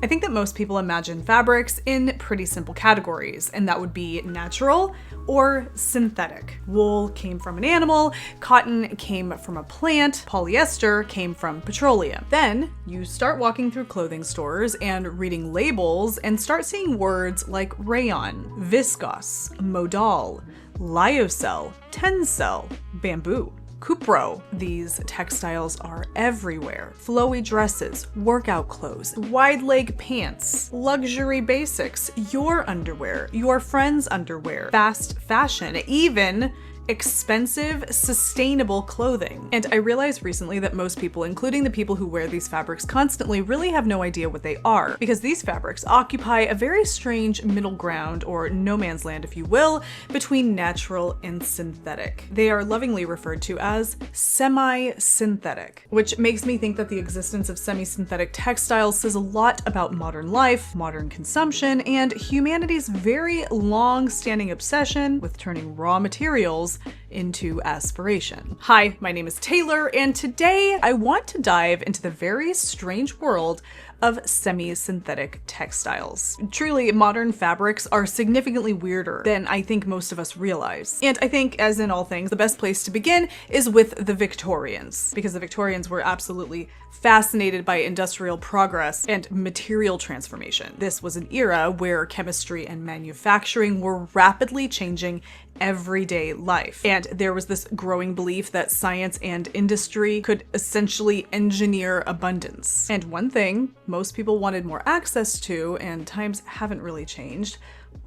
I think that most people imagine fabrics in pretty simple categories, and that would be natural or synthetic. Wool came from an animal, cotton came from a plant, polyester came from petroleum. Then you start walking through clothing stores and reading labels and start seeing words like rayon, viscose, modal, lyocell, tencel, bamboo, Cupro. These textiles are everywhere. Flowy dresses, workout clothes, wide leg pants, luxury basics, your underwear, your friend's underwear, fast fashion, even expensive, sustainable clothing. And I realized recently that most people, including the people who wear these fabrics constantly, really have no idea what they are, because these fabrics occupy a very strange middle ground, or no man's land if you will, between natural and synthetic. They are lovingly referred to as semi-synthetic, which makes me think that the existence of semi-synthetic textiles says a lot about modern life, modern consumption, and humanity's very long-standing obsession with turning raw materials into aspiration. Hi, my name is Taylor, and today I want to dive into the very strange world of semi-synthetic textiles. Truly, modern fabrics are significantly weirder than I think most of us realize. And I think, as in all things, the best place to begin is with the Victorians, because the Victorians were absolutely fascinated by industrial progress and material transformation. This was an era where chemistry and manufacturing were rapidly changing everyday life. And there was this growing belief that science and industry could essentially engineer abundance. And one thing most people wanted more access to, and times haven't really changed,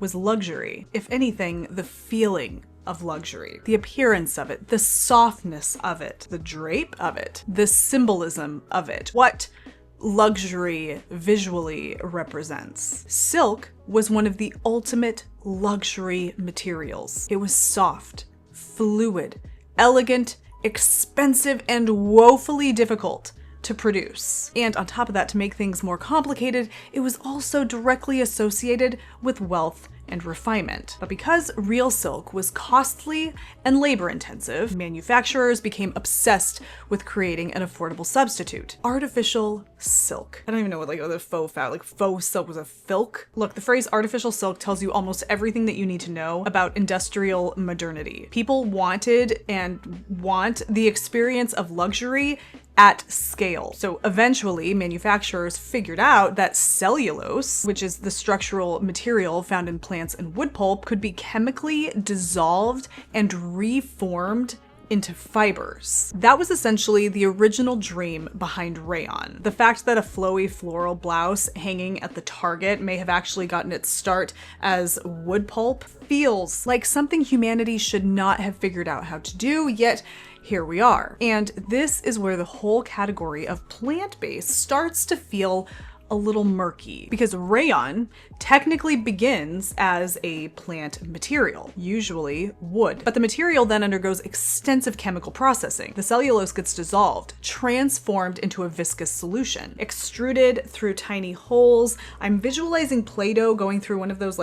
was luxury. If anything, the feeling of luxury, the appearance of it, the softness of it, the drape of it, the symbolism of it, what luxury visually represents. Silk was one of the ultimate luxury materials. It was soft, fluid, elegant, expensive, and woefully difficult to produce. And on top of that, to make things more complicated, it was also directly associated with wealth and refinement. But because real silk was costly and labor-intensive, manufacturers became obsessed with creating an affordable substitute: artificial silk. I don't even know what the faux silk was a filk. Look, the phrase artificial silk tells you almost everything that you need to know about industrial modernity. People wanted and want the experience of luxury at scale. So eventually, manufacturers figured out that cellulose, which is the structural material found in plants and wood pulp, could be chemically dissolved and reformed into fibers. That was essentially the original dream behind rayon. The fact that a flowy floral blouse hanging at the Target may have actually gotten its start as wood pulp feels like something humanity should not have figured out how to do, yet here we are. And this is where the whole category of plant-based starts to feel a little murky, because rayon technically begins as a plant material, usually wood, but the material then undergoes extensive chemical processing. The cellulose gets dissolved, transformed into a viscous solution, extruded through tiny holes. I'm visualizing Play-Doh going through one of those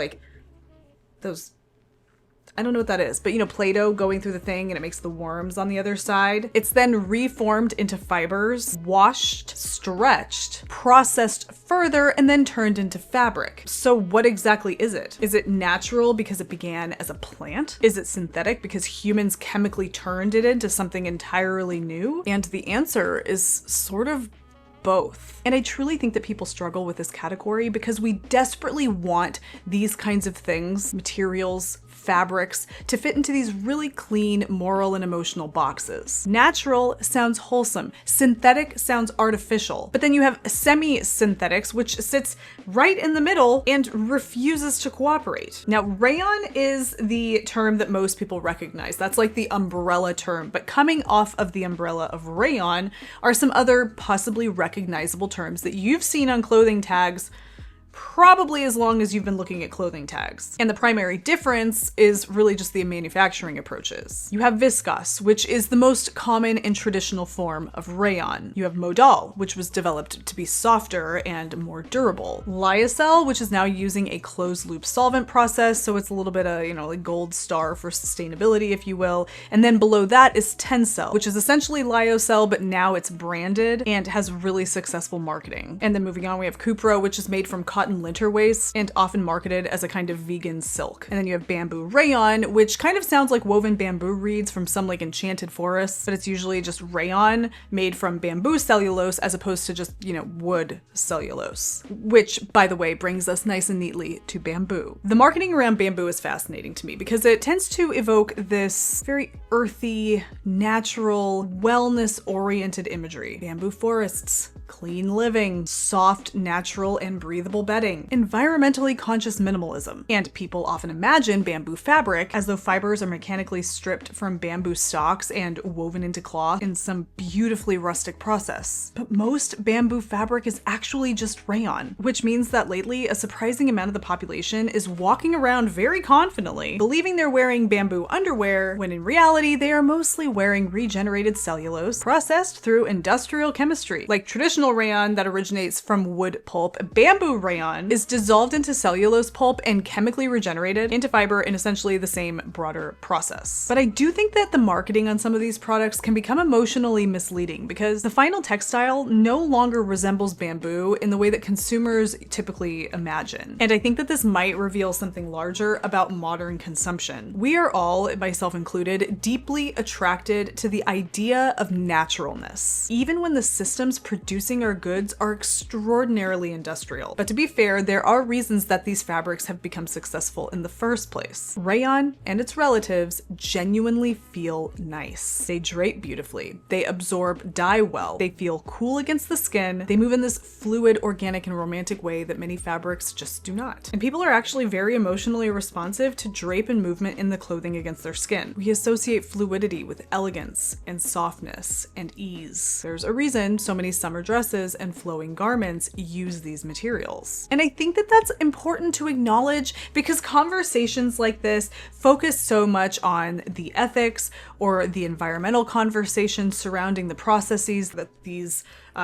I don't know what that is, but Play-Doh going through the thing and it makes the worms on the other side. It's then reformed into fibers, washed, stretched, processed further, and then turned into fabric. So what exactly is it? Is it natural because it began as a plant? Is it synthetic because humans chemically turned it into something entirely new? And the answer is sort of both. And I truly think that people struggle with this category because we desperately want these kinds of things, materials, fabrics, to fit into these really clean moral and emotional boxes. Natural sounds wholesome. Synthetic sounds artificial. But then you have semi-synthetics, which sits right in the middle and refuses to cooperate. Now, rayon is the term that most people recognize. That's like the umbrella term. But coming off of the umbrella of rayon are some other possibly recognizable terms that you've seen on clothing tags probably as long as you've been looking at clothing tags. And the primary difference is really just the manufacturing approaches. You have viscose, which is the most common and traditional form of rayon. You have modal, which was developed to be softer and more durable. Lyocell, which is now using a closed loop solvent process, so it's a little bit of, like gold star for sustainability, if you will. And then below that is Tencel, which is essentially lyocell, but now it's branded and has really successful marketing. And then moving on, we have Cupro, which is made from cotton linter waste and often marketed as a kind of vegan silk. And then you have bamboo rayon, which kind of sounds like woven bamboo reeds from some like enchanted forests, but it's usually just rayon made from bamboo cellulose as opposed to just, wood cellulose, which, by the way, brings us nice and neatly to bamboo. The marketing around bamboo is fascinating to me because it tends to evoke this very earthy, natural, wellness-oriented imagery. Bamboo forests, clean living, soft, natural, and breathable bedding, environmentally conscious minimalism. And people often imagine bamboo fabric as though fibers are mechanically stripped from bamboo stalks and woven into cloth in some beautifully rustic process. But most bamboo fabric is actually just rayon, which means that lately a surprising amount of the population is walking around very confidently, believing they're wearing bamboo underwear, when in reality they are mostly wearing regenerated cellulose processed through industrial chemistry. Like traditional rayon that originates from wood pulp, bamboo rayon is dissolved into cellulose pulp and chemically regenerated into fiber in essentially the same broader process. But I do think that the marketing on some of these products can become emotionally misleading because the final textile no longer resembles bamboo in the way that consumers typically imagine. And I think that this might reveal something larger about modern consumption. We are all, myself included, deeply attracted to the idea of naturalness, even when the systems producing our goods are extraordinarily industrial. But to be fair, there are reasons that these fabrics have become successful in the first place. Rayon and its relatives genuinely feel nice. They drape beautifully. They absorb dye well. They feel cool against the skin. They move in this fluid, organic, and romantic way that many fabrics just do not. And people are actually very emotionally responsive to drape and movement in the clothing against their skin. We associate fluidity with elegance and softness and ease. There's a reason so many summer dresses and flowing garments use these materials. And I think that that's important to acknowledge because conversations like this focus so much on the ethics or the environmental conversations surrounding the processes that these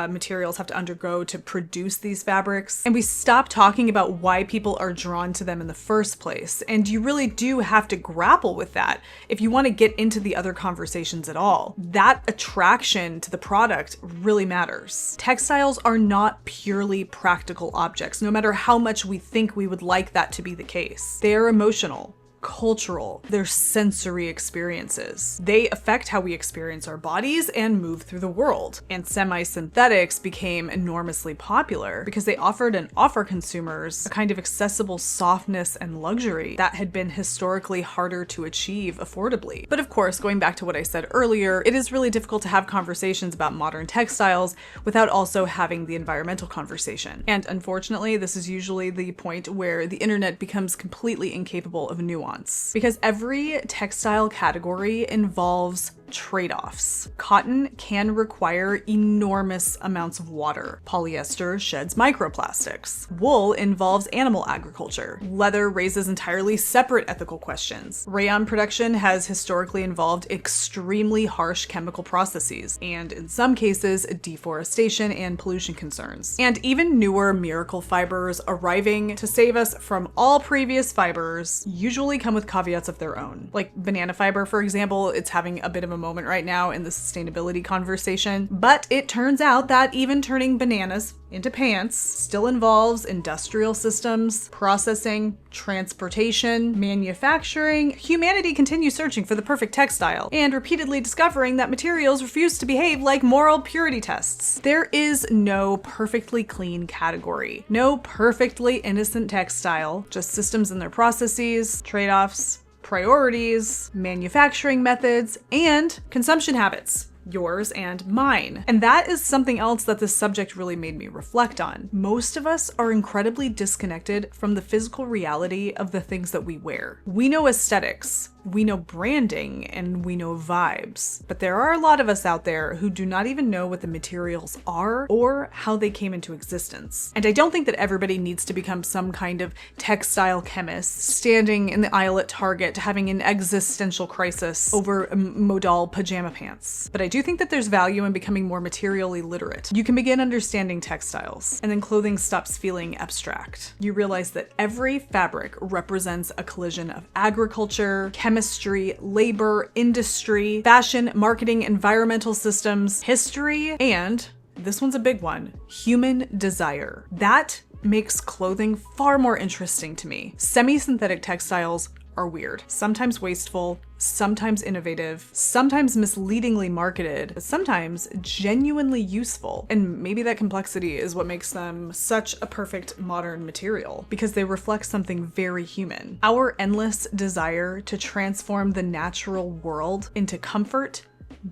materials have to undergo to produce these fabrics. And we stop talking about why people are drawn to them in the first place. And you really do have to grapple with that if you want to get into the other conversations at all. That attraction to the product really matters. Textiles are not purely practical objects, no matter how much we think we would like that to be the case. They are emotional, cultural, they're sensory experiences. They affect how we experience our bodies and move through the world. And semisynthetics became enormously popular because they offered and offer consumers a kind of accessible softness and luxury that had been historically harder to achieve affordably. But of course, going back to what I said earlier, it is really difficult to have conversations about modern textiles without also having the environmental conversation. And unfortunately, this is usually the point where the internet becomes completely incapable of nuance. Because every textile category involves trade-offs. Cotton can require enormous amounts of water. Polyester sheds microplastics. Wool involves animal agriculture. Leather raises entirely separate ethical questions. Rayon production has historically involved extremely harsh chemical processes, and in some cases, deforestation and pollution concerns. And even newer miracle fibers arriving to save us from all previous fibers usually come with caveats of their own. Like banana fiber, for example, it's having a bit of a moment right now in the sustainability conversation, but it turns out that even turning bananas into pants still involves industrial systems, processing, transportation, manufacturing. Humanity continues searching for the perfect textile and repeatedly discovering that materials refuse to behave like moral purity tests. There is no perfectly clean category, no perfectly innocent textile, just systems and their processes, trade-offs, priorities, manufacturing methods, and consumption habits. Yours and mine. And that is something else that this subject really made me reflect on. Most of us are incredibly disconnected from the physical reality of the things that we wear. We know aesthetics, We know branding and we know vibes, but there are a lot of us out there who do not even know what the materials are or how they came into existence. And I don't think that everybody needs to become some kind of textile chemist standing in the aisle at Target having an existential crisis over modal pajama pants. But I do think that there's value in becoming more materially literate. You can begin understanding textiles, and then clothing stops feeling abstract. You realize that every fabric represents a collision of agriculture, chemistry, labor, industry, fashion, marketing, environmental systems, history, and this one's a big one, human desire. That makes clothing far more interesting to me. Semi-synthetic textiles are weird, sometimes wasteful, sometimes innovative, sometimes misleadingly marketed, but sometimes genuinely useful. And maybe that complexity is what makes them such a perfect modern material, because they reflect something very human. Our endless desire to transform the natural world into comfort,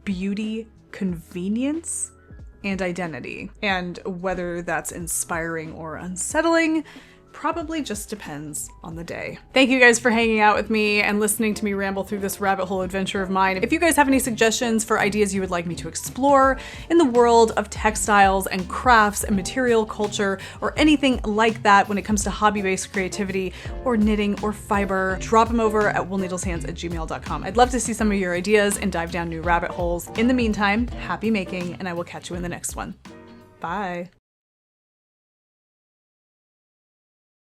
beauty, convenience, and identity. And whether that's inspiring or unsettling probably just depends on the day. Thank you guys for hanging out with me and listening to me ramble through this rabbit hole adventure of mine. If you guys have any suggestions for ideas you would like me to explore in the world of textiles and crafts and material culture, or anything like that when it comes to hobby-based creativity or knitting or fiber, drop them over at woolneedleshands@gmail.com. I'd love to see some of your ideas and dive down new rabbit holes. In the meantime, happy making, and I will catch you in the next one. Bye.